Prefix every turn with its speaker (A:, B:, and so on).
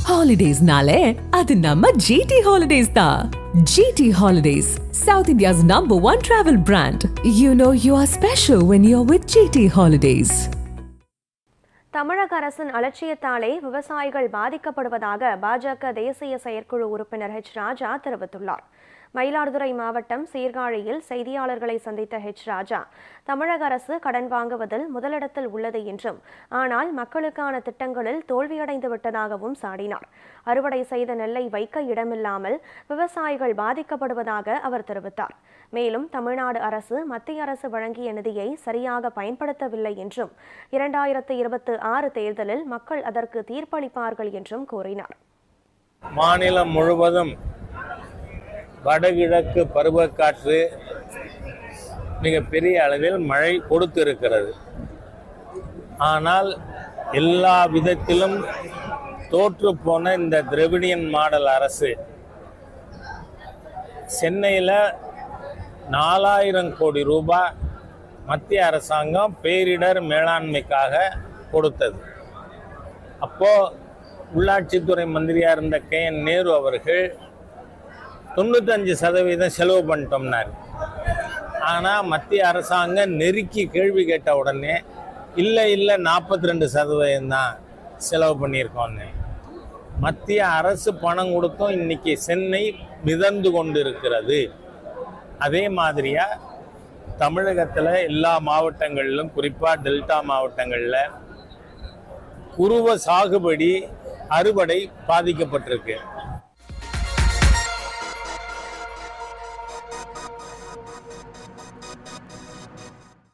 A: Holidays-nale, adu namma GT Holidays da. GT Holidays, South India's #1 travel brand. You know you are special when you're with GT Holidays.
B: தமிழக அரசின் அலட்சியத்தாலே விவசாயிகள் பாதிக்கப்படுவதாக பாஜக தேசிய செயற்குழு உறுப்பினர் ராஜா தெரிவித்துள்ளார். மயிலாடுதுறை மாவட்டம் சீர்காழியில் செய்தியாளர்களை சந்தித்த ராஜா, தமிழக அரசு கடன் வாங்குவதில் முதலிடத்தில் உள்ளது என்றும், ஆனால் மக்களுக்கான திட்டங்களில் தோல்வியடைந்து விட்டதாகவும் சாடினார். அறுவடை செய்த நெல்லை வைக்க இடமில்லாமல் விவசாயிகள் பாதிக்கப்படுவதாக அவர் தெரிவித்தார். மேலும் தமிழ்நாடு அரசு மத்திய அரசு வழங்கிய நிதியை சரியாக பயன்படுத்தவில்லை என்றும், 2026 தேர்தலில் மக்கள் அதற்கு தீர்ப்பளிப்பார்கள் என்றும் கூறினார்.
C: மாநிலம் முழுவதும் வடகிழக்கு பருவக்காற்று மிகப்பெரிய அளவில் மழை கொடுத்திருக்கிறது. ஆனால் எல்லா விதத்திலும் தோற்று போன இந்த திராவிடியன் மாடல் அரசு சென்னையில் 4000 கோடி ரூபாய் மத்திய அரசாங்கம் பேரிடர் மேலாண்மைக்காக கொடுத்தது. அப்போது உள்ளாட்சித்துறை மந்திரியாக இருந்த KN நேரு அவர்கள் 95% செலவு பண்ணிட்டோம்னாரு. ஆனால் மத்திய அரசாங்கம் நெருக்கி கேள்வி கேட்ட உடனே இல்லை 42% தான் செலவு பண்ணியிருக்கோன்னு. மத்திய அரசு பணம் கொடுத்தும் இன்னைக்கு சென்னை மிதந்து கொண்டு இருக்கிறது. அதே மாதிரியாக தமிழகத்தில் எல்லா மாவட்டங்களிலும், குறிப்பாக டெல்டா மாவட்டங்களில் குறுவை சாகுபடி அறுவடை பாதிக்கப்பட்டிருக்கு.